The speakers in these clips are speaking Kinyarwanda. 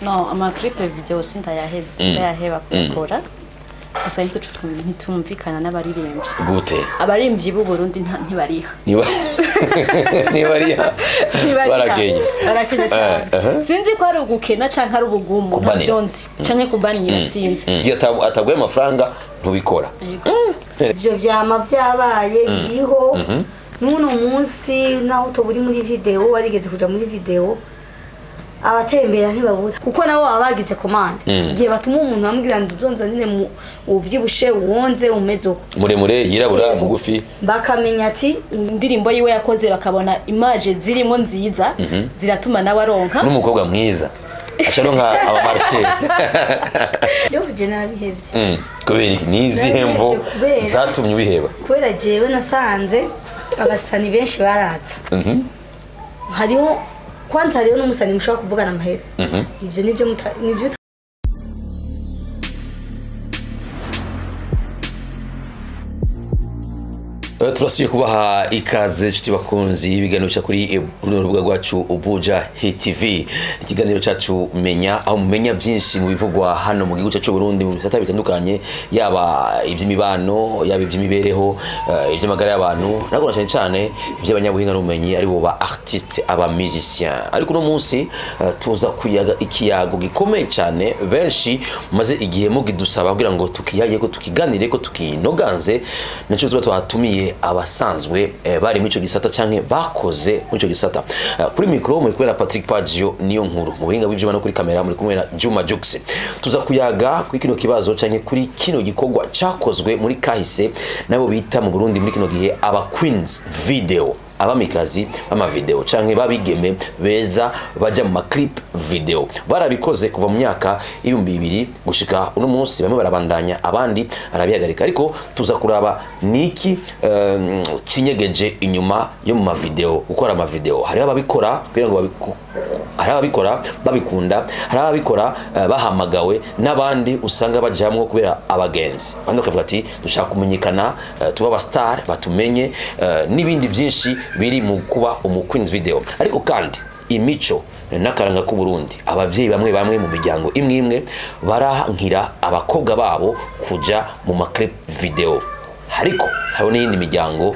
No, ama clip video sindayaheba kukora. Gusa ntitumvikana n'abaririmbyi. Gute? Abaririmbyi b'u Burundi ntibariha. Ntibariha. Barakenye. Barakenya cyane. Sinzi ko ari ugukena canke ari ubugumu ntavyonzi. Canke kubanira sinzi. Iyo ataguye amafaranga ntubikora. Ivyo vyama vyabaye biriho. Nuno munsi naho tuburi muri video warigeze kuja muri video abatembera ntibabura kuko nabo babagize commande igihe batuma umuntu bamubwira nduzonza nyine mu uvyibushe uwonze umezo muremure yirabura mugufi bakamenya ati indirimbo yiwe yakoze bakabona image zirimo nziza ziratuma nawe aronka n'umukobwa mwiza asharonka aba marché yo je nabihevye kubera nizihe mvo zatumye ubiheba kubera jewe nasanze abasani benshi baraza hariho kwanza rero n'umusani mushaka kuvugana amahera ivyo nivyo turasuye kubaha ikaze nshuti bakunzi ibiganiro cya kuri urubuga rwacu Buja Hit TV ikiganiro cyacu menya aho mumenya byinshi mu bivugwa hano mu gihugu cyacu Burundi mu bisata bitandukanye yaba iby'imibano yaba iby'imibereho iby'amagara y'abantu nagora cyane iby'abanyabuhinga n'ubumenyi ari bo ba artiste aba musiciens ariko no munsi tuza kuyaga ikiyago gikomeye cyane benshi maze igihe mugidusaba kugira ngo tukiyaye ko tukiganire ko tukinoganze naco twatumiye abasanzwe bari muri cyo gisata canke bakoze muri cyo gisata kuri micro muri kwera Patrick Pagio niyo nkuru mu buhinga bw'ivyo no kuri kamera muri kumwe na Juma Jux tuza kuyaga kuri kino kibazo canke kuri kino gikorwa cakozwe muri kahise nabo bita mu Burundi muri kino gihe aba Queens video abamikazi ama video canke babigeme beza baja mu clip video barabikoze kuva mu myaka 2000 gushika uno munsi bamwe barabandanya abandi arabihagarika ariko tuza kuraba niki kinyegeje inyuma yo mu video gukora ama video hari ababikora kugira ngo hari ababikora babikunda hari ababikora bahamagawe n'abandi usanga bajamwe kubera abagenzi bandi bakavuga ati dushaka kumenyekana tuba aba star batumenye nibindi byinshi biri mu kuba Queens video ariko kandi imico nakaranga ku Burundi abavyeyi bamwe mu miryango imwe barankira abakobwa babo kuja mu clip video ariko hari n'indi miryango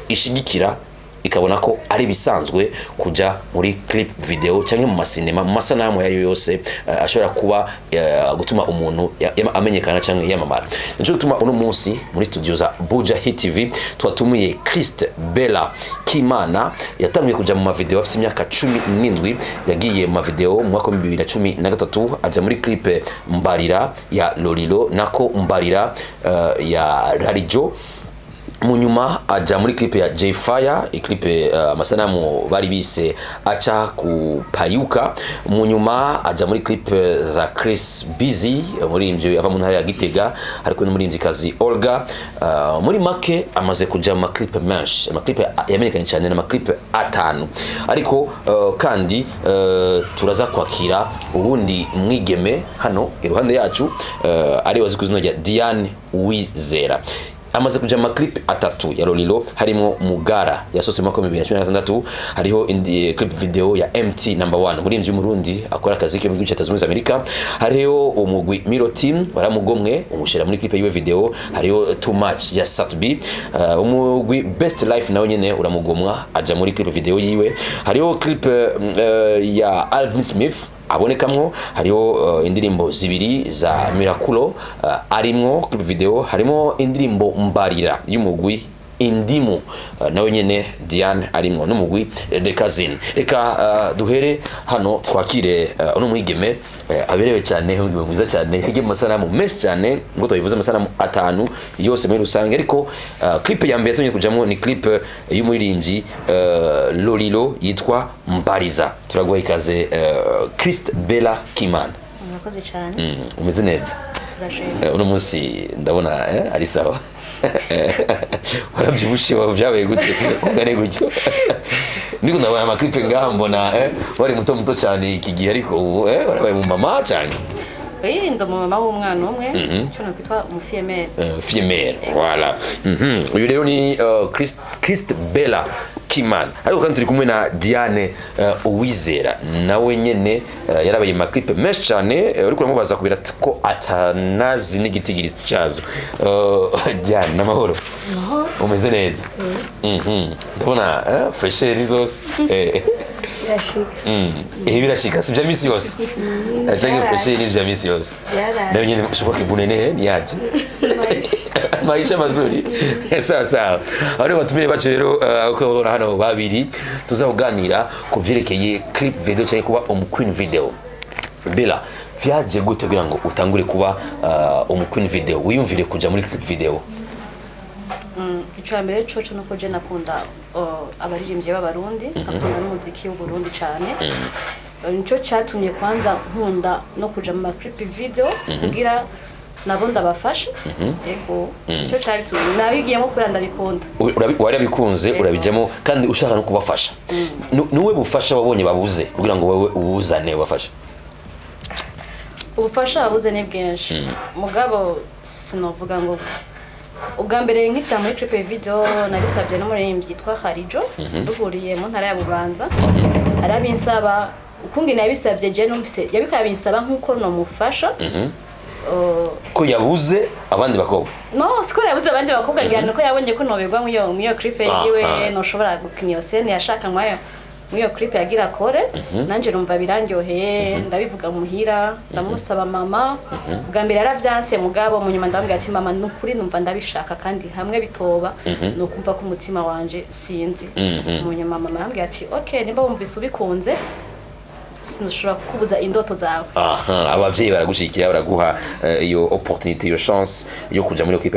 ishigikira ikabona ko ari bisanzwe kuja muri clip video cyangwa mu masinema mu masanamu yayo yose ashobora kuba gutuma umuntu amenyekana cyangwa yamamara nico gutuma uno munsi muri studio za Buja Hit TV twatumiye Christ Bella Kimana yatangiye kuja mu video afite imyaka 17 yagiye mu video mu mwaka wa 2013 aja muri clip Mbarira ya Lolilo nako Mbarira ya Rarijo munyuma aja muri clip ya J Fire clip amasanamu bari bise acha kupayuka munyuma aja muri clip za Chris Busy muri imvyo ava mu ntara ya Gitega ariko no muri imvikazi Olga muri make amaze kuja mu clip menshi ama clip yamenyekanye cyane na clip 5 ariko kandi turaza kwakira ubundi mwigeme hano iruhande yacu ari wazikuzino ya Diane Uwizera amaze kuja ma clip 3 ya Lolilo harimo Mugara yasose mu 2016 hariho clip video ya MT number 1 muri imvyo Murundi akora akazi ke mu gice cy'America Amerika hariho umugwi Miro Team baramugomwe umushira muri clip yiwe video hariho Too Much ya Satbi umugwi Best Life nawe nyene uramugomwa aja muri clip video yiwe hariho clip ya Alvin Smith abonekamwo hariho indirimbo zibiri za Miraculo arimwo clip video harimo indirimbo Mbarira y'umugwi Indimu nawe nyene Diane arimwo n'umugwi The Cousin eka duhere hano twakire uno mwigeme aberewe cyane umugwi mwiza cyane yagiye mu masanamu menshi cyane ngo tubivuze amasanamu 5 yose muri rusange ariko clip ya mbere yatumye kujamwo ni clip y'umuririmbyi Lolilo yitwa Mbariza turaguha ikaze Christ Bella Kimana murakoze cyane umeze neza turashimye uno munsi ndabona ari sawa warabyibushe wabyabaye gute ungane gutyo ndiko ndabona amaklipe ngaha mbona wari muto cyane iki gihe ariko ubu warabaye mu mama cyane ndo mama w'umwana umwe cyo nakwitwa umufiyemere voilà uyu rero ni Christ Bella Kimana. Ariko kandi turi kumwe na Diane Uwizera nawe nyene yarabaye ma clip menshi cyane uriko uramubaza kubira ko atanazi n'igitigiri cyazo. Diane namahoro. Umeze neza? Ndabona fresher zose. Birashika si bya misi yose. Cyangwa fresher ni bya misi yose. Nawe nyene ushobora kubunene ni yaje. Maisha mazuri. Sawa. Ari batumire bacu rero uko hano babiri tuzakuganira ku vyerekeye clip video cyangwa kuba Queen video. Bella vyaje gute kugira ngo utangure kuba Queen video wiyumvire kuja muri clip video? Icambere coco nuko je nakunda abaririmbye b'abarundi akunda n'umuziki w'Uburundi cyane. Nico cyatumye kwanza nkunda no kuja mu clip video kugira nabo ndabafasha. Yego cyo cyabitumye nabigiyemo kuri ndabikunda. Wari bikunze urabijemo kandi ushaka no kubafasha. Nuwe bufasha wabonye babuze kugira ngo wewe ubuzane ubafasha? Ubufasha babuze ni bwinshi. Mugabo sinovuga ngo ubwa mbere nkita muri clip video nabisabye n'umuririmbyi yitwa Khalijo duhuriye mu ntara ya Bubanza. Arabinsaba ukungene yabisabye je numvise yabikabinsaba nkuko no mufasha. Ko yabuze abandi bakobwa? No, siko yabuze abandi bakobwa ngira ko yabonye ko nobegwa mu iyo clip yiwe no shobora gukina iyo scene yashaka mwayo mu iyo clip yagira kore. Nanje rumva birandyoheye ndabivuga muhira ndamusaba mama bwa mbere yaravyanse mugabo mu nyuma ndambwira ati mama nukuri numva ndabishaka kandi hamwe bitoba no kumva ko umutima wanje sinzi. Mu nyuma mama yambwira ati okay nimba wumvise ubikunze sinushobora kukubuza indoto zawe. Abavyeyi baragushikira baraguha iyo opportunity iyo chance yo kuja muri clip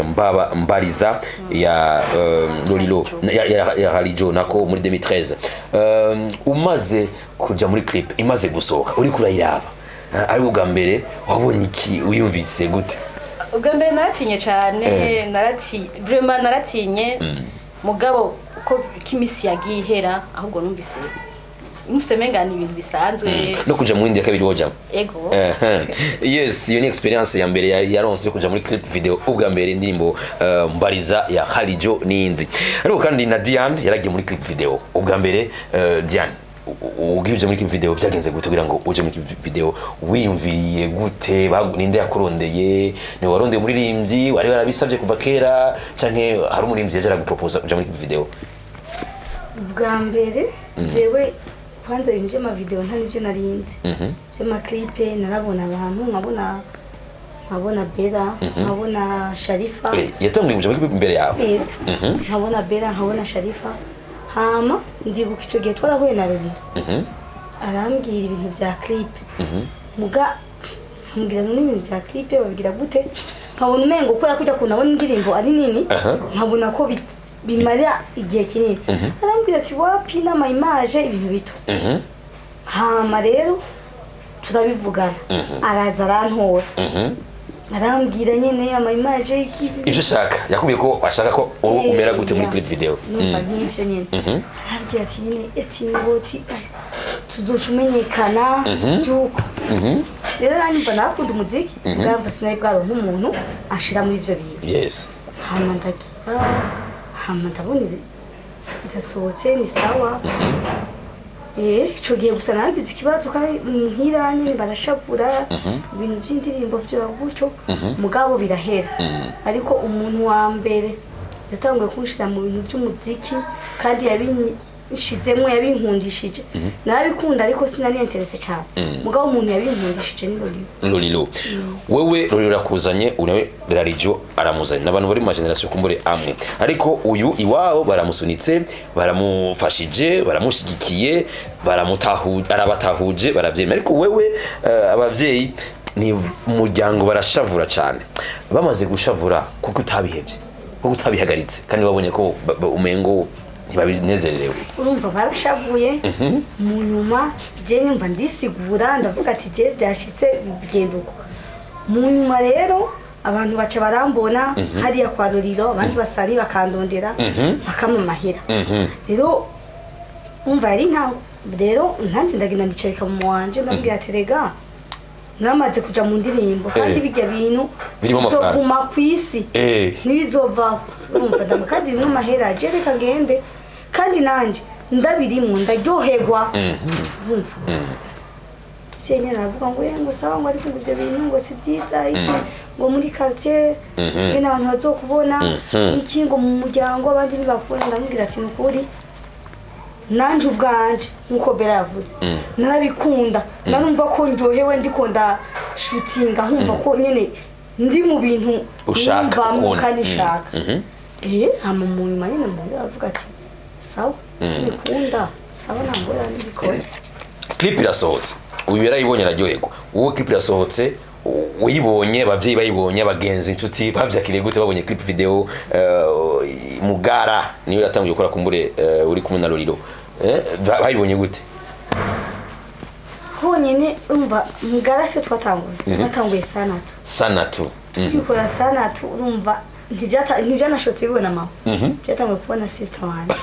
Mbariza ya Lolilo ya Khalijo nako muri 2013. Umaze kuja muri clip imaze gusohoka uri kurayiraba ari ubwa mbere wabonye iki uyumvise gute? Ubwa mbere naratinye cyane vraiment naratinye mugabo uko kimisi yagiye ihera ahubwo numvise mufite ni ibintu bisanzwe no kuja mu India kabiri woja. Ego. Yes, iyo ni experience ya mbere yaronse yo kuja muri clip video ubwa mbere indirimbo Mbariza ya Khalijo n'inzi. Ariko kandi na Diane yaragiye muri clip video ubwa mbere. Diane ugije muri clip video byagenze gute kugira ngo uje muri clip video wiyumviriye gute? Ninde yakurondeye? Ni warondeye umuririmbyi wari warabisabye kuva kera canke hari umuririmbyi yaje aragupropose kuja muri clip video? Ubwa mbere jewe kwanza ibintu by'ama video nta nivyo narinzi. By'ama clip narabona abantu nkabona Bella nkabona Sharifa. Yatangiye kuja muri imbere yawe? Nkabona Bella nkabona Sharifa. Hama ndibuka ico gihe twarahuye na Lolilo. Arambwira ibintu vya clip. Muga ambwira n'ibintu vya clip babigira gute? Nkabona umengo ko yakujya kunabona indirimbo ari nini. Nkabona ko bimara igihe kinini. Arambwira ati wapi n'ama image ibintu bito. Hama rero turabivugana. Araza arantora. Arambwira nyene ama image ivyo shaka yakubiye ko ashaka ko umera gute muri clip video. Numva nk'ivyo nyene. Arambwira ati nyene ati ngoti tuzocumenyekana cyuko. Rero nanyumva nakunda umuziki ngamba sinaye bwaro nk'umuntu ashira muri ivyo bintu. Yes. Hama ndagira hama ndabona ndasohotse ni sawa. Ico gihe gusa nagize ikibazo kandi muhira nyene barashavura ibintu by'indirimbo byo gutyo mugabo birahera. Ariko umuntu wa mbere yatanguye kunshira mu bintu by'umuziki kandi yabinshizemo yabinkundishije narabikunda ariko sinari interesse cyane mugabo umuntu yabinkundishije ni Lolilo. Wewe Lolilo rakuzanye unawe Khalijo aramuzanye n'abantu bari mu generation kumbure amwe ariko uyu iwabo baramusunitse baramufashije baramushigikiye arabatahuje baravyemera ariko wewe abavyeyi ni umuryango barashavura cyane bamaze gushavura kuko utabihebye kuko utabihagaritse kandi babonye ko umengo ntibabinezerewe. Urumva barashavuye mu nyuma je nyumva ndisigura ndavuga ati je byashitse bigenda uko mu nyuma rero abantu baca barambona hariya kwa Lolilo abandi basari bakandondera bakamamahira. Rero umva yari nkaho rero ntanjye ndagenda ndicarika mu wanje ndabwira ati rega namaze kuja mu ndirimbo kandi bijya bintu bizoguma kwisi ntibizova urumva ndamukadiri no mahera je reka gende kandi nanje ndabirimo ndaryoherwa nkumva cyenya navuga ngo ngo sawa ngo ariko ibyo bintu ngo si byiza iki ngo muri quartier bene abantu bazokubona iki ngo mu muryango abandi ntibakubona ndamubwira ati nukuri nanje ubwanje nkuko Bella yavuze narabikunda nanumva ko ndyohewe ndikunda shootinga nkumva ko nyene ndi mu bintu ushaka kanishaka hama mu nyuma nyene mbona avuga ati sawa nikunda sawa nambora ndibikora. Clip irasohotse uyu yarayibonye araryoherwa wowe clip irasohotse uyibonye abavyeyi bayibonye abagenzi inshuti bavyakiriye gute babonye clip video Mugara niyo yatangiye gukora kumbure uri kumwe na Lolilo bayibonye gute honyene umva Mugara se twatanguye sana tu tukikora sana tu urumva ntivyanashotse bibona mama byatanguye kubona sister wanje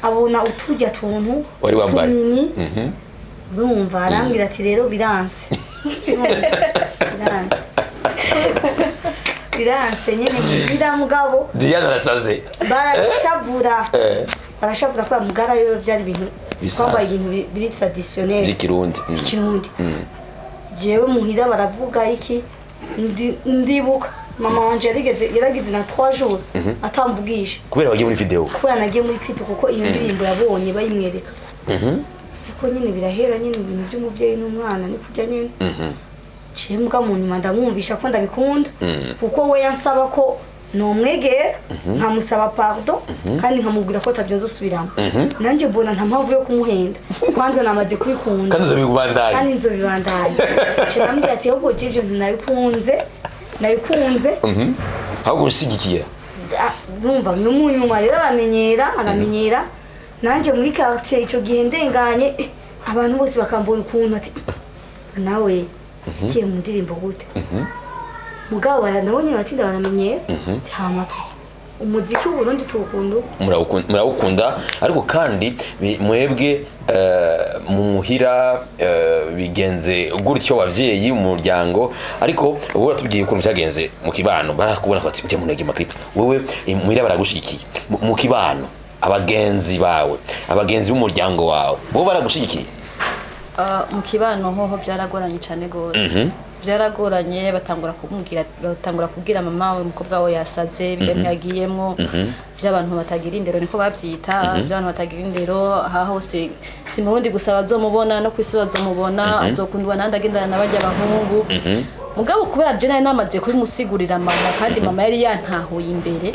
abona utujya tuntu wari wambaye urumva arambwira ati rero biranse nyene mugira mugabo Diana arasaze barashavura kwa Mugara yo byari ibintu kwambaye ibintu biri traditionnel by'ikirundi jewe muhira baravuga iki ndibuka mama wanje yaragize na 3 jours atamvugisha kubera wagiye muri video kubera nagiye muri clip kuko iyo ndirimbo yabonye bayimwereka ko nyine birahera nyine ibintu by'umuvyeyi n'umwana ni kujya nyine cimbwa mu nyuma ndamwumvisha ko ndabikunda kuko we yansaba ko nomwegera nkamusaba pardon kandi nkamubwira ko tabyozosubiramo nanje mbona nta mpamvu yo kumuhenda kwanza namaze kubikunda kandi uzobibandanya kandi nzobibandanya cyambye ati ahubwo jeje nabikunze ahubwo usigikiye numva nyuma rero aramenyera nanje muri quartier ico gihe ndenganye abantu bose bakambona ukuntu ati nawe kiye mu ndirimbo gute mugabo baranabonye batinda baramenye cyamatuye umuziki w'Uburundi tuwukunda murawukunda ariko kandi mwebwe mu muhira bigenze gutyo abavyeyi mu muryango ariko ubu ratubwiye ukuntu cyagenze mu kibano barakubona ko ati ujye mu ntege maklip wewe muhira baragushikiye mu kibano abagenzi bawe abagenzi b'umuryango wawe bo baragushikiye mu kibano hoho byaragoranye cyane gose byaragoranye batangura kubwira mama we umukobwa we yasaze bimwe yagiyemo by'abantu batagira indero niko bavyita by'abantu batagira indero ha hose si mu Burundi gusa bazomubona no kwisi bazomubona azokundwa nandi agendana n'abajya abahungu mugabo kubera je nayo namaze kubimusigurira mama kandi mama yari yantahuye imbere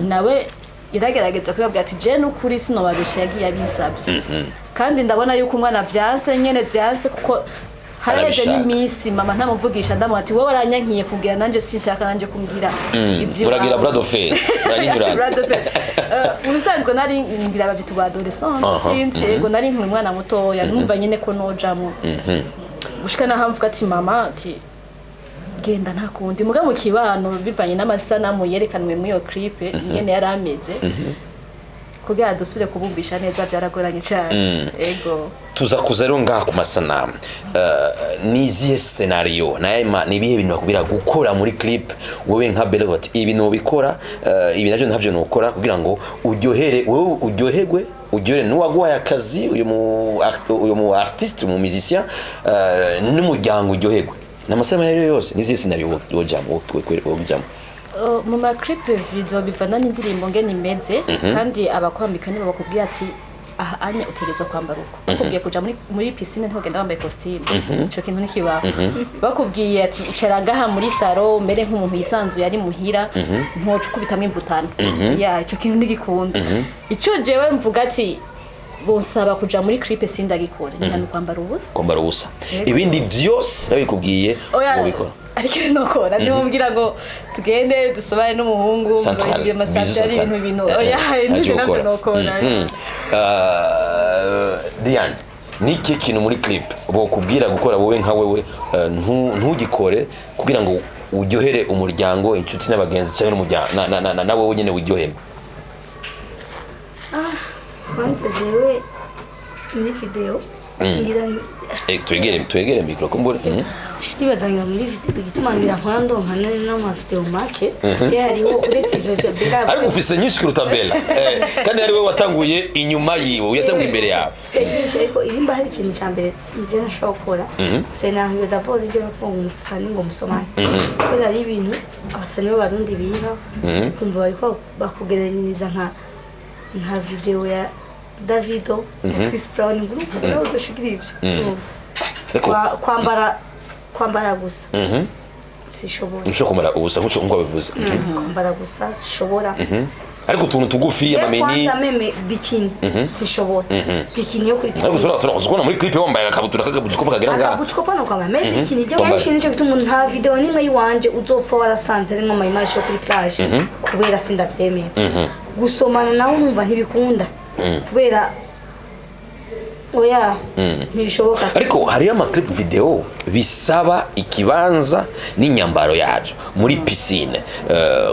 nawe iragerageza kubabwira ati je n'ukuri sinobabesha yagiye abisabye kandi ndabona yuko umwana vyanse nyene vyanse kuko haraje n'imisi mama ntamuvugisha ndamu ati wowe aranyankiye kugira nanje sinshaka nanje kumbwira ivyo uragira brad of faith uraginyura ubusanzwe nari ngira bavyita ba adolescent sinzi ego nari nkuri mwana mutoya numva nyene ko nojamo gushika nahamvuga ati mama ati genda ntakundi muga mu kibano bivanye n'amasanamu yerekanwe mu yo clip nyene yarameze kugira dusubire kubumbisha neza byaragoranye cyane ego tuza kuza rero ngaha ku masanamu niziye scenario naima nibihe bintu bakubira gukora muri clip wowe nka Bella ati ibi no bikora ibi navyo ntavyo no ukora kugira ngo uryohere wowe uryohere n'uwagwaye akazi uyu mu artiste mu musicien n'umuryango uryoherwe n'amasanamu yose niziye scenario wojamo mu ma clip video bivana n'indirimbo ngene imeze kandi abakwambika nibo bakubwira ati aha anya utegerezwa kwambara uko bakubwiye kuja muri piscine ntugenda wambaye costume ico kintu nikiba bakubwiye ati icara ngaha muri saro mbere nk'umuntu yisanzuye ari muhira ntoco kubitamwe imvutano ya ico kintu nigikunda ico jewe mvuga ati bonsaba kuja muri clip sindagikora nyana kwambara ubusa ibindi vyose babikubwiye ubikora ariko nokora nimumbwira ngo tugende dusobane n'umuhungu ngo masanje ari ibintu oya nje nabyo nokora Diane niki kintu muri clip bo kubwira gukora wowe nka wewe ntugikore kugira ngo uryohere umuryango inshuti n'abagenzi cyangwa n'umuryango na wowe nyene uryohere kwanza jewe ni video ngira twegere micro kumbure nibazanira muri video igituma ngira mpando nkana n'amavideo make hariho uretse ivyo Bella ariko ufise nyinshi kuruta Bella kandi ari we watanguye inyuma yiwe uyatanguye imbere yawe senyinshi ariko irimba hari ikintu ca mbere nje nashaka gukora scenario d'abord ibyo bafunga umusani ngo musomane kubera ari ibintu abasani b'abarundi biha kumva bariko bakugereranyiriza nka video ya Davido na Chris Brown nguruko cyo uzoshikirije kwambara gusa sishobora nisho kumara ubusa ngo bivuze kwambara gusa sishobora ariko utuntu tugufi amameni kwanza meme bikini sishobora bikini yo kuri ariko turakubona muri clip wambaye akabutura kagabutsiko kagera ngaha akabutsiko pana kwa meme bikini je kenshi nico gituma nta video nimwe yiwanje uzopfa warasanze rimwe mu image yo kuri plage kubera sindavyemera gusomana nawe numva ntibikunda kubera oya ntibishoboka ariko hari amaclip video bisaba ikibanza n'inyambaro yacu muri piscine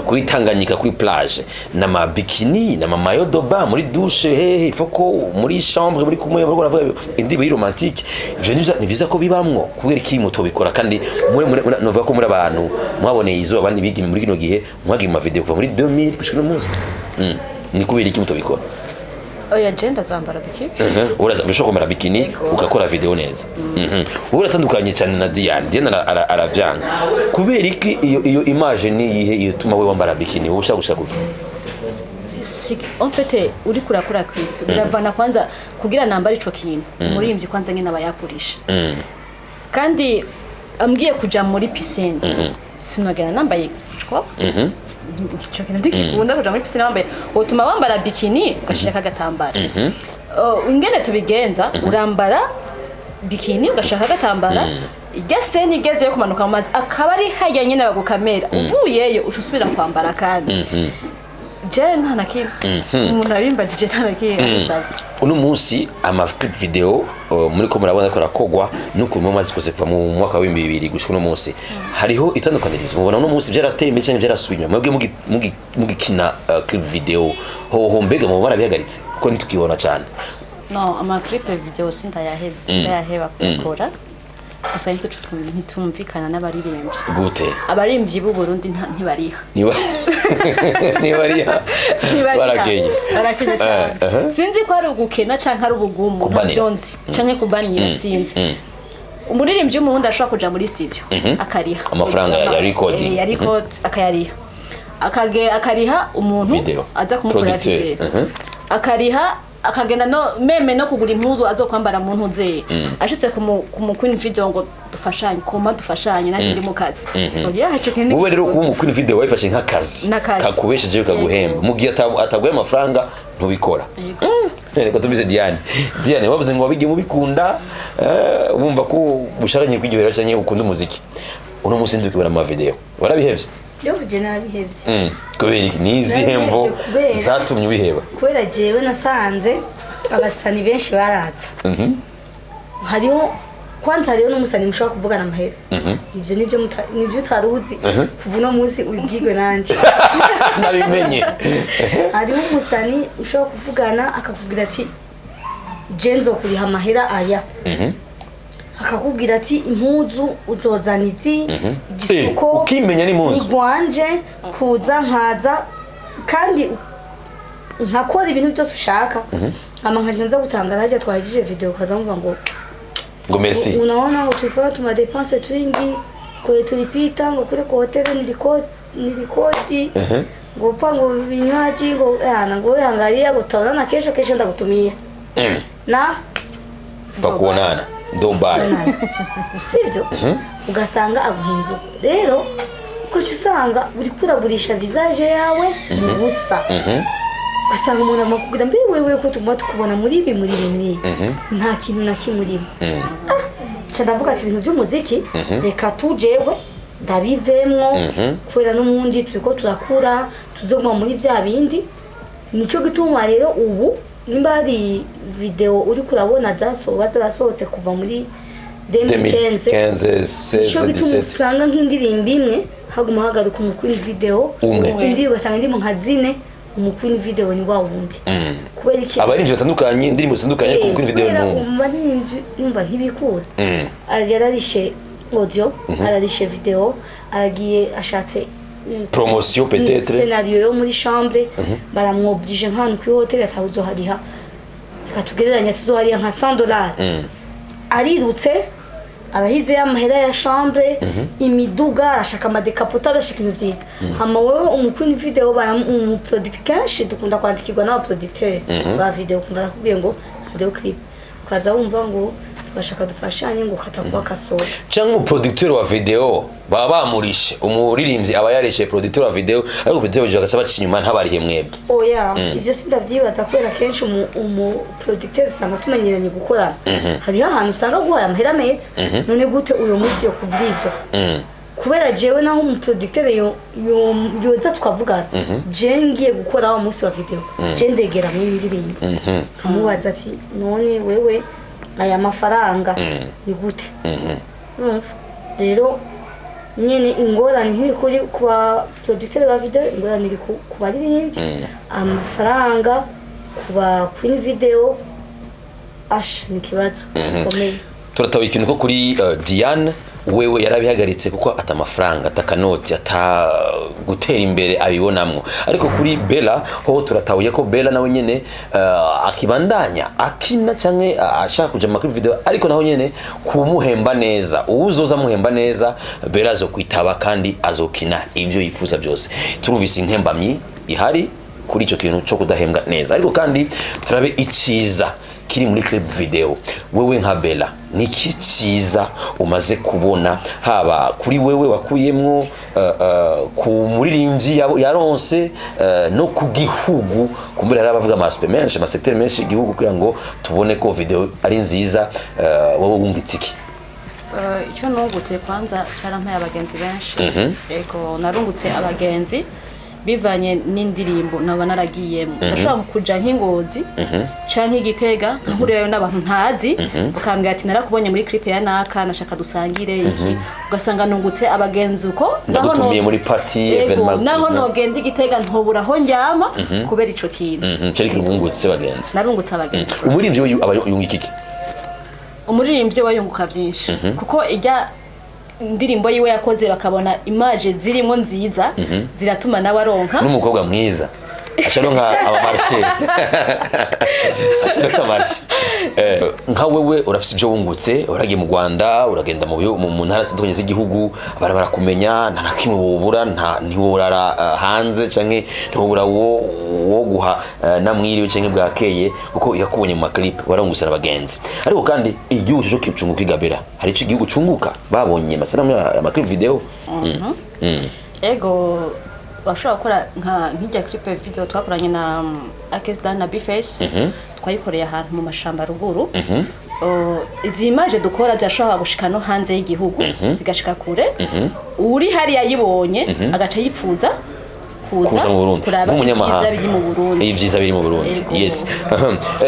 kuri Tanganyika kuri plage na mabikini na mamayo doba muri douche hehe foko muri chambre muri kumwe bari baravuga indibo romantique ivyo niviza ko bibamwo kubera iki muto bikora kandi novuga ko muri abantu mwaboneye izo abandi bigi muri kino gihe mwagi mu video kuva muri 2000 gushika no munsi ni kubera iki muto bikora oya genda zambara bikini uraza bishokomera bikini ugakora video neza uratandukanye cyane na Diane aravyanga kubera iki iyo image ni yihe iyo tuma we wambara bikini ushaka gushaka en fait uri kurakora clip biravana kwanza kugira nambara ico kintu murimbyi kwanza nyine abayakurisha kandi ambwiye kuja muri piscine sinogera nambaye ico icyo kintu ndikikunda kuja muri piscine wambaye utuma wambara bikini ugashaka agatambara ingene tubigenza urambara bikini ugashaka agatambara ijya seni igeze yo kumanuka mu mazi akaba ari hajya nyine bagukamera uvuyeyo ushusubira kwambara kandi je nta nakimwe umuntu abimbagije nta nakimwe uno munsi amaclip video muri ko murabona ko rakogwa nuko mu mazi kose kuva mu mwaka wa 2022 gushika no munsi hariho itandukanirizo mubona uno munsi byaratembe cyane byarasubira mwebwe mugikina clip video ho mbega mu barabihagaritse ko ntukibona cyane no amaclip video sindayaheba gukora gusa ntitumvikana n'abaririmbyi gute abaririmbyi b'u Burundi ntibariha barakenye cyane sinzi ko ari ugukena canke ari ubugumu navyonzi canke kubanira sinzi umuririmbyi w'umurundi ashobora kuja muri studio akariha amafaranga ya record akayariha akariha umuntu aza kumukora video akariha akagenda no meme no kugura impuzu azokwambara mu ntuze ashitse ku Queen video ngo dufashanye naje ndi mu kazi oya hace kindi wowe rero ku Queen video wayifashe nk'akazi kakubesheje kaguhemba mu gihe ataguye amafaranga ntubikora reka tubize Diane wavuze ngo wabige mubikunda wumva ko ushakanye kwigihera cyane ukunda umuziki uno musi ndikubera ama video warabihevye Yoje nabihevye kubera iki nizihemvo zatumye ubiheba kubera jewe nasanze abasani benshi baraza hariho kwanza hariho n'umusani mushaka kuvugana amahera ivyo nivyo utaruzi kuva no munsi ubibwirwe nanje nabimenye hariho umusani ushaka kuvugana akakubwira ati jenzo kuriha amahera aya akakubwira ati impuzu uzozanizi igisuko ukimenya n'impuzu igwanje kuza nkaza kandi nkakora ibintu byose ushaka ama nkaje nza gutangara hajya twahijije video kaza mvuga ngo merci unaona ngo tulifanya tuma dépense twingi kwa tulipita ngo kule kwa hoteli nilikoti ngo pango vinywaji ngo ngo angalia ngo taona kesho ndakutumia na bakuonana ndobaye sivyo ugasanga aguhinzo rero ukacu usanga uri kuragurisha visage yawe mu busa ugasanga umuntu amakubwira mbe wewe ko tuma tukubona muri ibi nta kintu na kimurimo ndavuga ati ibintu by'umuziki reka tujewe ndabivemwo kubera n'umundi turiko turakura tuzoguma muri vya bindi nico gituma rero ubu nimba hari video uri kurabona zarasohotse kuva muri 2015 nico gituma usanga nk'indirimbo imwe haguma hagaruka umukuru video indi ugasanga ndimo nka zine umukuru video ni wa wundi kubera iki abarinje batandukanye indirimbo zitandukanye ku mukuru video numva ntibikura yararishe audio ararishe video aragiye ashatse promotion peut-être scénario yo muri chambre baramwoblige nk'ahantu kuri hotel atabuzohariha reka tugereranya tuzohariha nka $100 arirutse arahize y'amahera ya chambre imiduga arashaka amadekapota arashaka ibintu vyiza hama wewe umukuni video umuproducteur kenshi dukunda kwandikirwa n'abaproducteur ba video kumva nakubwiye ngo video clip ukaza wumva ngo bashaka dufashanye ngo katakuba kasohoka cyangwa umuproducteur wa video baba bamurishe umuririmbyi aba yarishe producteur wa video ariko video bije gaca bacinya inyuma ntabarihe mwebwe oya ivyo sindavyibaza kubera kenshi umuproducteur usanga tumenyeranye gukora hariho ahantu usanga guhaya amahera meza none gute uyo munsi yo kubwivyo kubera jewe naho umuproducteur yoza tukavugana je ngiye gukora wa munsi wa video je ndegera muri ndirimbo amubaza ati none wewe aya mafaranga ni gute rero nyene ingorane ntiri kuri kuba producteur ba video ingorane iri ku baririmbyi amafaranga kuba kuri video ni kibazo komeye turatawe ikintu ko kuri Diane wewe yarabihagaritse kuko atamafaranga atakanoti gutera imbere abibonamwo ariko kuri Bella ho turatahuye ko Bella nawe nyene akibandanya akina canke ashaka kuja mu video ariko naho nyene kumuhemba neza uwuzoza muhemba neza Bella azokwitaba kandi azokina ivyo yifuza byose turuvise inkembamyi ihari kuri ico kintu cyo kudahembwa neza ariko kandi turabe iciza kiri muri clip video wewe nka Bella niki ciza umaze kubona haba kuri wewe wakuyemwo ku muririmbyi yaronse no ku gihugu kumbira arabavuga ama secteur menshi igihugu kugira ngo tubone ko video ari nziza wowe wungitse iki icyo nungutse kwanza cyarampaye abagenzi benshi ego narungutse abagenzi bivanye n'indirimbo naba naragiyemo ndashaka kuja nk'ingozi canke igitega nkahurirayo n'abantu ntazi bakambwira ati narakubonye muri clip ya naka nashaka dusangire iki ugasanga nungutse abagenzi uko ndagutumiye muri party evenement naho nogenda igitega ntobura aho njyama kubera ico kintu cari kibungutse cy'abagenzi narungutse abagenzi umuririmbyi yunguka iki umuririmbyi wayunguka byinshi kuko ijya indirimbo yiwe yakoze bakabona image zirimo nziza ziratuma nawe aronka n'umukobwa mwiza asharonka abamarshe asharonka amarshe nka wewe urafite ibyo wungutse uragiye mu Rwanda uragenda mu ntara zitandukanye z'igihugu abantu barakumenya nta nakimwe bubura ntiworara hanze canke ntiwobura wo guha namwiriwe canke bwakeye kuko yakubonye mu clip warangusira abagenzi ariko kandi igihugu cyo kicunguka igabera hari ico igihugu cunguka babonye masanamu ya clip video ego bashobora gukora nk'ijya clip video twakoranye na Akesdan na Bface twayikoreye ahantu mu mashamba ruguru izi image dukora zashobora gushika no hanze y'igihugu zigashika kure uri hari yayibonye agaca yipfuza kuza mu Burundi nk'umunyamahanga ibyiza biri mu Burundi yes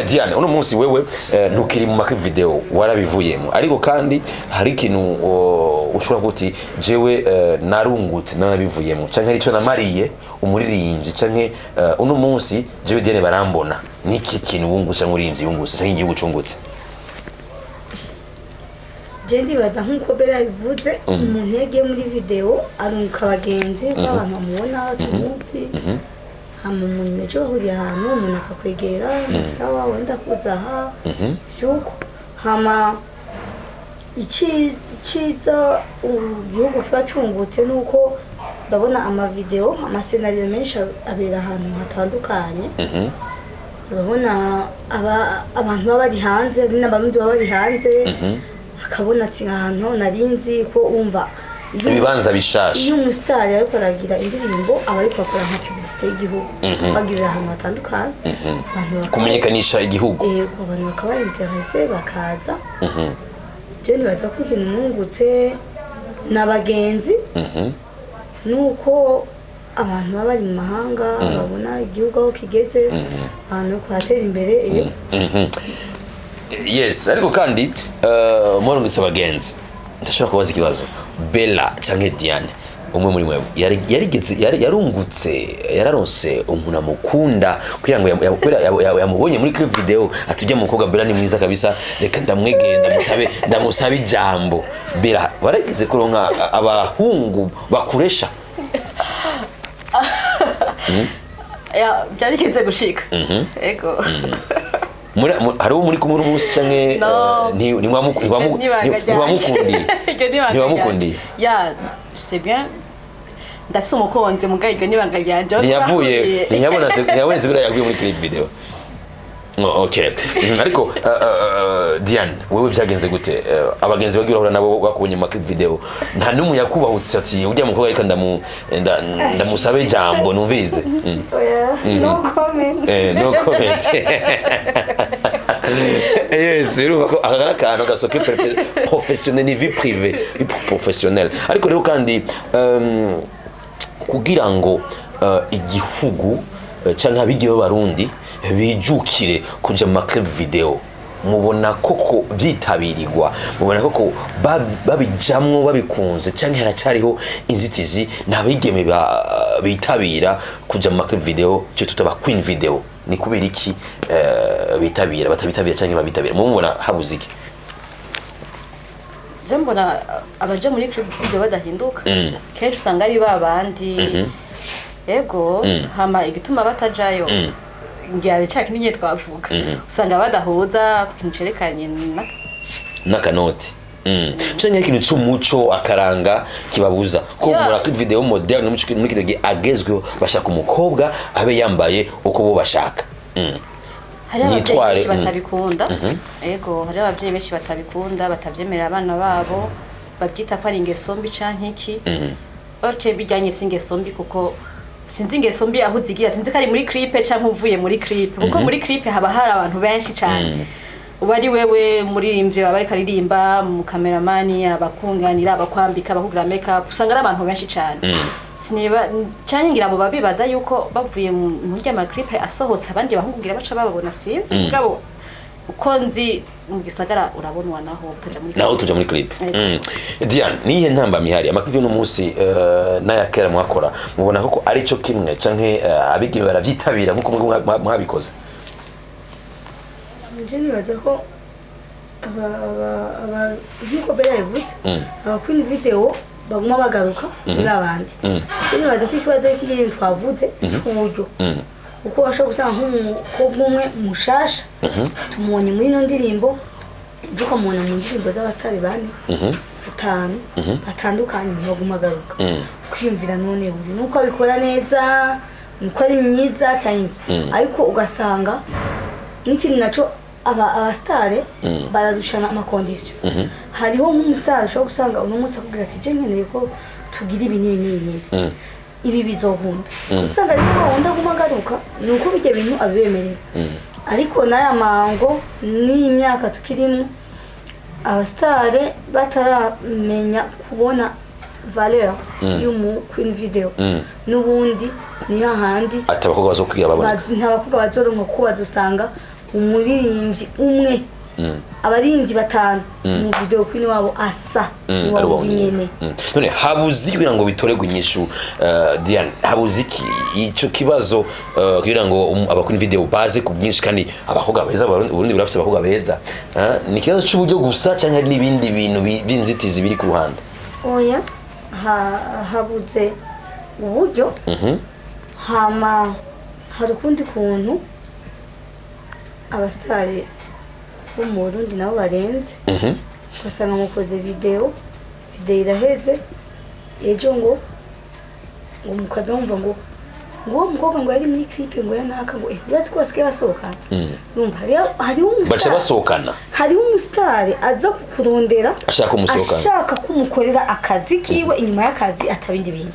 Diane uno munsi wewe ntukiri mu clip video warabivuyemo ariko kandi hari ikintu ushobora guti jewe narungutse nabivuyemo canke ari cyo namariye umuririmbyi canke uno munsi jewe Diane barambona niki kintu wungutse nk'uririmbyi wungutse canke igihugu cungutse je ndibaza nk'uko Bella bivuze umuntu yagiye muri video arunguka abagenzi abantu bamubona tumuti hama umuntu mejo bahuriye ahantu umuntu akakwegera sawa wenda kuza aha byuko hama iciza igihugu kiba cungutse nuko ndabona amavideo amasenariyo menshi abera ahantu hatandukanye urabona abantu baba bari hanze n'abarundi baba bari hanze akabona ati ahantu narinzi ko umva ibibanza bishasha iyo umusitari ariko aragira indirimbo aba ariko akora nka publicité y'igihugu bagirira ahantu hatandukanye kumenyekanisha igihugu abantu bakaba interese bakaza je nibaza ko ikintu nungutse n'abagenzi nuko abantu baba bari mu mahanga babona igihugu aho kigeze abantu kuhatera imbere yes ariko kandi murungitse abagenzi ndashobora kubaza ikibazo Bella canke Diane umwe muri mwe yarungutse yararonse umuntu amukunda kugira ngo yamubonye muri clip video atujya mu mukobwa Bella ni mwiza kabisa reka ndamwegenda ndamusabe ijambo Bella warageze kuronka abahungu bakuresha ya byarigeze gushika ego hari uwo muri kumwe n'ubusi canke ntiwamukundiye ya c'est bien ndafise umukunzi mugaye iryo nibanga ryanje ntiyabonetse buriya yavuye muri clip video okay ariko Diane wewe vyagenze gute abagenzi bagira hora nabo bakubonye mu clip video nta n'umwe yakubahutse ati ujya mukobwa reka ndamusabe ijambo numvirize no comment no comment yes urumva ko akagara kantu gasoke professionnel ni vie privée professionnelle ariko rero kandi kugira ngo igihugu cyangwa abigiye barundi bijukire kuja mu clip video mubona koko byitabirigwa mubona koko babijamwo babikunze cyangwa haracariho inzitizi nabigeme bitabira kuja mu clip video cyo tutaba queen video ni kubera iki bitabira batabitabira cyangwa babitabira mubona habuze iki mbona abaje muri clip video badahinduka kenshi usanga ari babandi ego hama igituma batajayo ngiye cyaki ninye twavuga usanga badahuza ku kintu cerekanye n'akanoti cyane ikintu cy'umuco akaranga kibabuza ko muri clip video moderne muri kino agezweho bashaka umukobwa abe yambaye uko bo bashaka hari abavyeyi batabikunda ego hari abavyeyi benshi batabikunda batavyemera abana babo babyita ko ari ingeso mbi canke iki orke bijyanye singeso mbi kuko sinzi ingeso mbi aho zigira sinzi ko ari muri clip canke uvuye muri clip kuko muri clip haba hari abantu benshi cyane uba ari wewe muririmbye baba ariko aririmba mu kameramani abakunganira abakwambika abakugira makeup usanga ari abantu benshi cyane sineba cyane ngira abo babibaza yuko bavuye mu ryama clip asohotse abandi bahungugira baca bababona sinzi mugabo uko nzi mu gisagara urabonwa naho tuja muri clip Diane nihe ntamba mihari amaklip no munsi n'ayakera mwakora mubona ko ari cyo kimwe canke abigiye baravyitabira nkuko mwabikoze je nibaza ko nkuko Bella yavutse queen video baguma bagaruka n'abandi nibaza ko ikibazo cy'ibintu twavuze cy'uburyo uko bashaka gusanga nk'umukobwa umwe mushasha tumubonye muri ino ndirimbo duka mubona mu ndirimbo z'abasitari bane batanu batandukanye baguma agaruka kwiyumvira none buri nuko abikora neza nuko ari myiza cyane ariko ugasanga n'ikintu naco abasitari baradushana amakondisiyo hariho nk'umusitari ushobora gusanga uno munsi akubwira ati je nkeneye ko tugira ibi n'ibi ibi bizokunda usanga rero wonda gumagaruka nuko bijye bintu abibemerera ariko naya mango ni imyaka tukirimo abastare bataramenya kubona valeur y'umu queen video nubundi ni hahandi atabakobwa bazokwiga babona ntabakobwa bazoronka ko bazosanga umuririmbyi umwe abaririmbyi batanu mu video queen wabo asa wabo nyene none habuzi kugira ngo bitoregwe inyishu Diane habuzi ico kibazo kugira ngo abakuni video baze ku bwinshi kandi abakobwa beza ubundi burafise abakobwa beza ni kibazo cy'uburyo gusa cyangwa hari n'ibindi bintu by'inzitizi biri ku ruhande oya habuze uburyo hama hari ukundi kuntu abastari bo mu Burundi nabo barenze ugasanga mukoze video iraheze ejo ngo mukaza wumva ngo umukobwa ngo yari muri clip ngo yanaka ngo uretse ko basigaye basohokana numva hari baca basohokana hari umustari aza kukurondera ashaka kumukorera akazi kiwe inyuma y'akazi atabindi bintu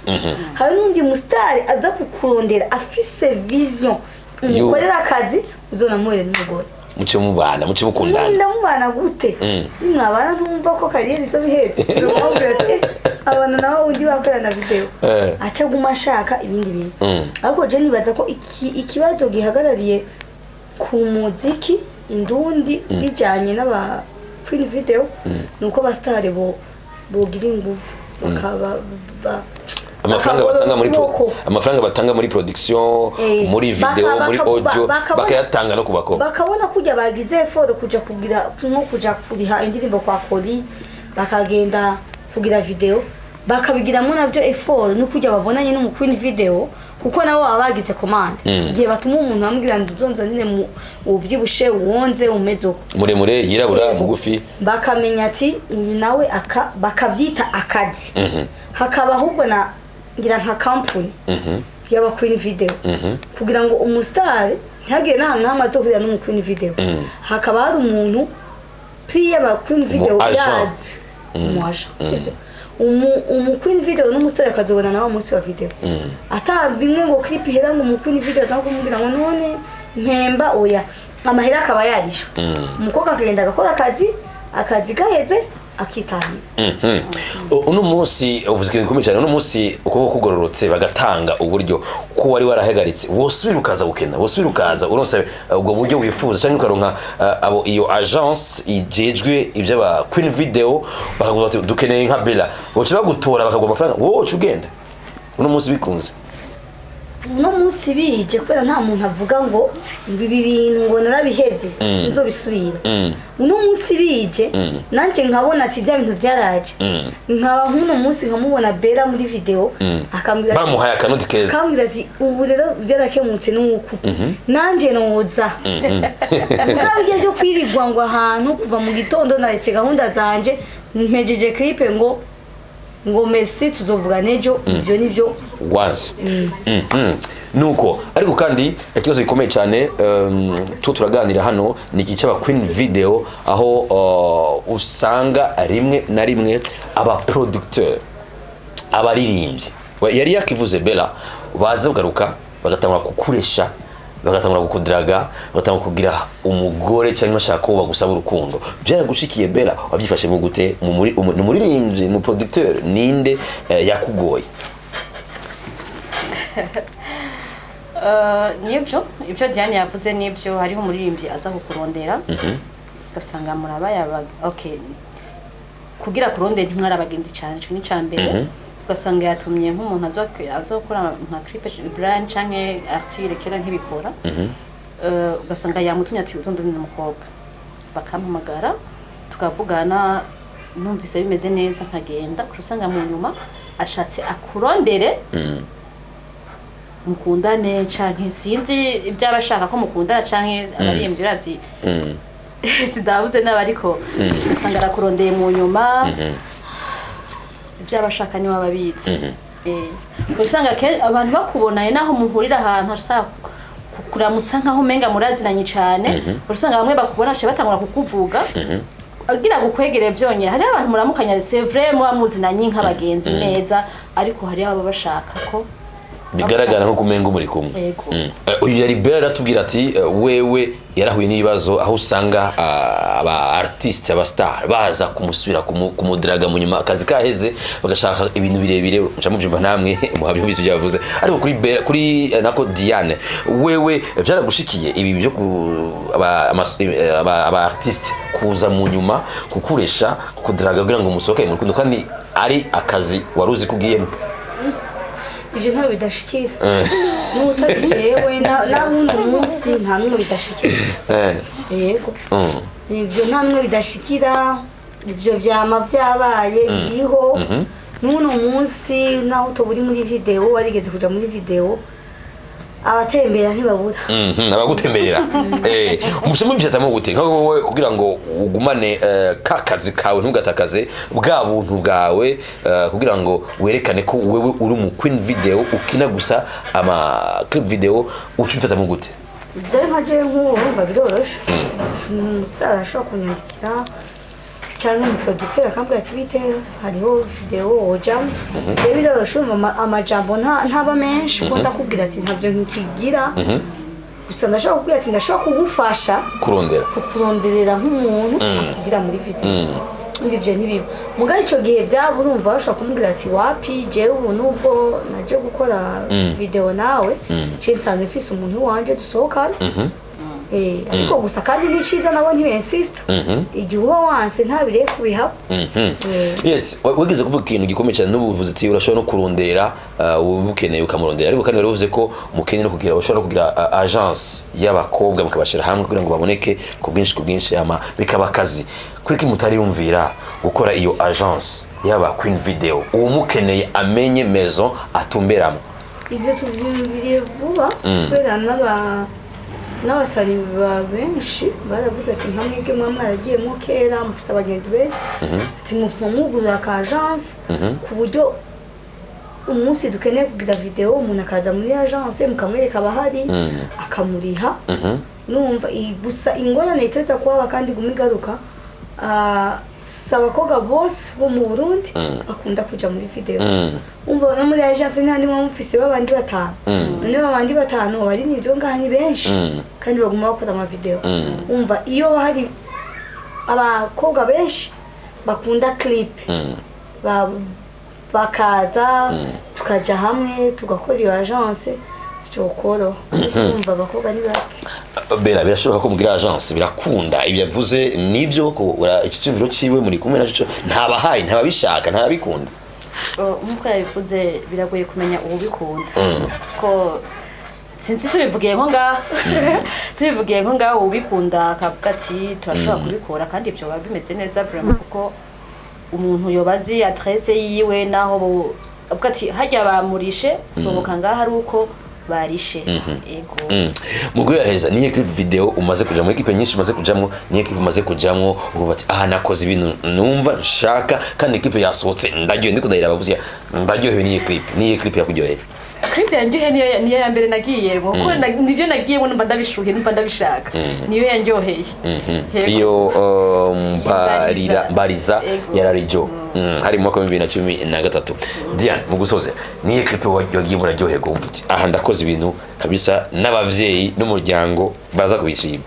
hari n'undi mustari aza kukurondera afise vision umukorera akazi uzona muhere n'umugore muce mukundana ndamubana gute mwabana ntumva ko kariyeri zo bihetse abana nabo undi bakorana video aca guma ashaka ibindi bintu ariko je nibaza ko ikibazo gihagarariye ku muziki indundi bijanye n'aba queen video nuko bastare bogira ingufu bakaba amafaranga batanga muri production muri video muri audio bakayatanga no kubakoma bakabona kujya bagize effort kuja kugira nko kuja kuriha indirimbo kwa Koli bakagenda kugira video bakabigiramo navyo effort no kujya babonanye no mu Queen video kuko nabo babagize commande igihe batuma umuntu bamubwira nduzonza nyine mu uvyibushe uwonze umezo muremure yirabura mugufi bakamenya ati nawe bakavyita akazi hakaba ahubwo na ngira nka company yaba Queen video kugira ngo umustar ntagire n'ahantu hamaze kugira no mu Queen video hakaba hari umuntu priya ba Queen video yazi umwaje sivyo Queen video n'umusitari akazobona nawe munsi wa video atabimwe ngo clip hera ngo mu Queen video cyangwa kumubwira ngo none mpemba oya amahera akaba yarishwe umukobwa akagenda agakora akazi gaheze akitangira uno munsi uvuze ikintu gikomeye cyane uno munsi ukuboko kugororotse bagatanga uburyo ko wari warahagaritse wosubira ukaza gukena wosubira ukaza uronse ubwo buryo wifuza cyangwa ukaronka abo iyo agence ijejwe iby'aba Queen video bakavuga ati dukeneye nka Bella wowe bagutora bakaguha amafaranga wowe ugenda uno munsi bikunze uno munsi bije kubera nta muntu avuga ngo ibi bintu ngo narabihevye sinzobisubira uno munsi bije nanje nkabona ati bya bintu byaraje nkaba nk'uno munsi nkamubona Bella muri video akambwira bamuhaye akanoti keza akambwira ati ubu rero byarakemutse n'uku nanje noza mugabye byo kwirigwa ngo ahantu kuva mu gitondo naretse gahunda zanje mpejeje clip ngo merci tuzovuga nejo ivyo nivyo once nuko ariko kandi ikibazo gikomeye cyane turaganira hano ni iki cy'aba Queen video aho usanga rimwe na rimwe aba producteur abaririmbyi yari yakivuze Bella baza kugaruka bagatangura kukuresha bagatangura kukudiraga bagatangura kugira umugore cyangwa bashaka ko bagusaba urukundo byaragushikiye Bella wabyifashe mu gute mu muririmbyi mu producteur ninde yakugoye ibyo Diane yavuze nibyo hariho umuririmbyi aza kukurondera ugasanga muraba okay kugira kurondera ntimwari abagenzi cyane cyo ni cyambere ugasanga yatumye nk'umuntu azokora nka clip brand canke artire kera nk'ibikora ugasanga yamutumye ati uzondonera umukobwa bakampamagara tukavugana numvise bimeze neza nkagenda kurusanga mu nyuma ashatse akurondere mukundane canke sinzi ibyabashaka ko mukundana canke abariyemvye urazi sidabuze n'abariko ugasanga arakurondeye mu nyuma byabashaka ni wababizi usanga abantu bakubonaye naho muhurira ahantu arasa kuramutsa nkaho menga muraziranye cyane usanga bamwe bakubona cyo batangura kukuvuga agira gukwegere vyonye hari abantu muramukanya c'est vrai mu amuzinanye nk'abagenzi neza ariko hari abo bashaka ko bigaragara nko kumenga muri kumwe uyu yari Bella aratubwira ati wewe yarahuye n'ibibazo aho usanga aba artiste aba star baza kumusubira kumudiraga mu nyuma akazi kaheze bagashaka ibintu birebire ncamuvyumva namwe muhabyo bizo byavuze ariko kuri Bella kuri nako Diane wewe byaragushikiye ibi byo aba artiste kuza mu nyuma kukuresha kudiraga kugira ngo musohoke mu rukundo kandi ari akazi waruzi kugiyemo ivyo nta bidashikira n'utabijewe n'uno munsi nta n'umwe bidashikira yego ivyo nta n'umwe bidashikira ivyo vyama vyabaye biriho n'uno munsi naho utoburi muri video warigeze kuja muri video abatembera ntibabura abagutemberera umushamo bifitamo gute wowe kugira ngo ugumane kakazi kawe ntugatakaze bwa buntu bwawe kugira ngo werekane ko wewe uri mu Queen video ukina gusa ama clip video ukifatamo gute byari nkaje nk'urumva biroroshe umustar ashobora kunyandikira cyangwa umuproducteur akambwira ati bite hariho video ojam biroroshe amajambo ntaba menshi ko ndakubwira ati ntabyo nkigira gusa ndashaka kubwira ati ndashaka kugufasha kuronderera nk'umuntu akugira muri video ibyo ntibiba mugaye ico gihe byaba urumva bashaka kumubwira ati wapi jewe ubu nubwo naje gukora video nawe cinsanzwe mfise umuntu wanje dusohokana ariko gusa kandi ni ciza nabo ntibensista igihe uba wanse ntabire kubihaba. Yes, wigeze kuvuga ikintu gikomeye cyane n'ubuvuzi ati urashobora no kurondera ubukeneye ukamurondera, ariko kandi waravuze ko mukeneye no kugira ushobora kugira agence y'abakobwa mukabashira hamwe kugira ngo baboneke ku bwinshi ama bikaba akazi. Kuri mutari yumvira gukora iyo agence yaba Queen Video uwo mukeneye amenye maison atumberamo? Ibyo tuvyumviriye vuba kubera n'abasari benshi baravuze ati nka mwebwe mwaragiye mu kera mufise abagenzi benshi ati mufumugurira ka agence ku buryo umunsi dukeneye kugira video umuntu akaza muri agence mukamwereka abahari akamuriha. Numva gusa ingorane iteretse kuba kandi gumigaruka abakobwa bose bo mu Burundi bakunda kuja muri video. Umva no muri agence ntandi mufise babandi batanu none babandi batanu bari nivyo ngaha ni benshi kandi baguma bakora ama video. Umva iyo hari abakobwa benshi bakunda clip bakaza tukaja hamwe tugakora iyo agence cyokoro. Umva abakobwa ni bake Bella birashoboka ko mugira agence birakunda ibyo yavuze nivyo ko ikicumviro ciwe muri kumwe naco ntabahaye ntababishaka ntabikunda. Nkuko yabivuze biragoye kumenya ubikunda ko sinzi tubivugiye nko ngaho tubivugiye nko ngaho ubikunda akavuga ati turashobora kubikora kandi ibyo biba bimeze neza vraiment kuko umuntu yobazi adresse yiwe naho avuga ati hajya bamurishe sohoka ngaho ari uko barishe. Ego mugwe yareza niye clip video umaze kuja muri equipe nyinshi umaze kujamwo niye clip umaze kujamwo uvuga ati aha nakoze ibintu numva nshaka kandi equipe yasohotse ndajyo ndiko ndayira bavuze ndajyohewe niye clip yakuryoheye? Clip yanjye niyo ya mbere nagiyemo kuko nivyo nagiyemo numva ndabishuhe numva ndabishaka niyo yanjyoheye. Iyo mbariza yararijo hari mu mwaka wa 2013. Diane mu gusoza niye clip wagiye muraryoheye kumva ati aha ndakoze ibintu kabisa n'abavyeyi n'umuryango baza kubishima?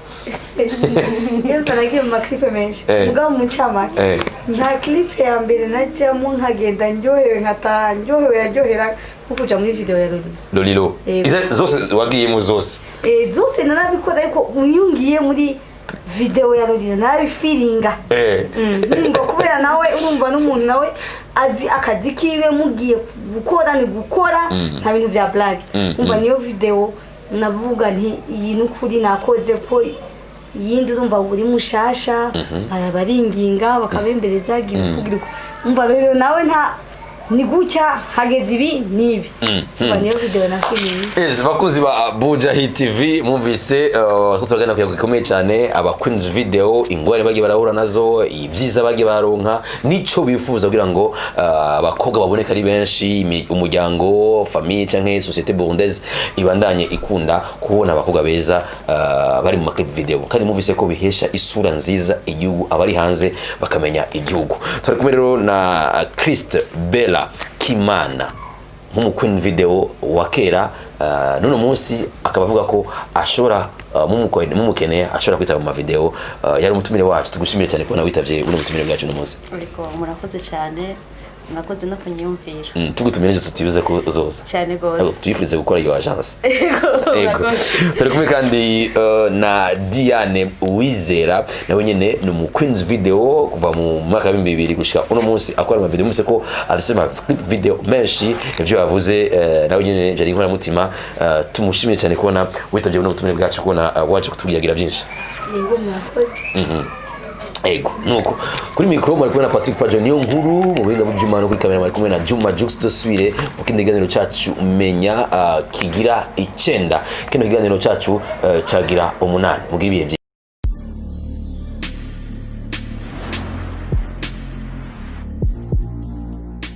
Iyo taragiye mu clip menshi mugabo mu cyamake nta clip ya mbere najyamo nkagenda ndyohewe nkataha ndyohewe yaryohera kuja muri video ya Lolilo. Zose wagiyemo zose? Zose narabikora ariko uyungiye muri video ya Lolilo narabifiringa. Ngo kubera nawe urumva n'umuntu nawe azi akazi kiwe mugiye gukora ni gukora nta bintu vya blague. Umva niyo video navuga nti iyi n'ukuri nakoze ko yindi urumva uri mushasha barabaringinga bakabembereza kugira umva rero nawe nta ni gutya hageze ibi nibi baniyo video na filimi. Bakunzi ba Buja Hit TV mwumvise tutagana kuya gikomeye cyane aba Queen's Video ingware bagiye barahura nazo ibyiza bagiye baronka nico bifuza kugira ngo abakobwa baboneka ari benshi umuryango famille canke société burundaise ibandanye ikunda kubona abakobwa beza bari mu clip video kandi mwumvise ko bihesha isura nziza igihugu abari hanze bakamenya igihugu. Turi kumwe rero na Christ Bella Kimana mu Queen Video wa kera none munsi akabavuga ko ashobora mumukeneye ashobora kwitaba mu video yari umutumire wacu tugushimire cyane ko nawitavye uno mutumire bwacu no munsi. Ariko murakoze cyane nakoze no kunyumvira tugutumire nje tubize ko uzoza cyane gose twifuze gukora iyo agence. Ego turi kumwe kandi na Diane Uwizera nawe nyene ni mu Queen's Video kuva mu mwaka wa 2000 gushika uno munsi akora ama video muse ko alisema video menshi ibyo yavuze nawe nyene jari nkora mutima tumushimire cyane kubona witavye uno butumire bwacu kubona waje kutugiyagira byinshi. Yego murakoze. Ego nuko kuri micro muri kumwe na Patrick Pajo niyo nkuru mu bintu by'Imana kuri kamera muri kumwe na Juma Jux doswire mu kindiganiro cyacu umenya kigira 9 kino kiganiro cyacu cagira 8 mugibiye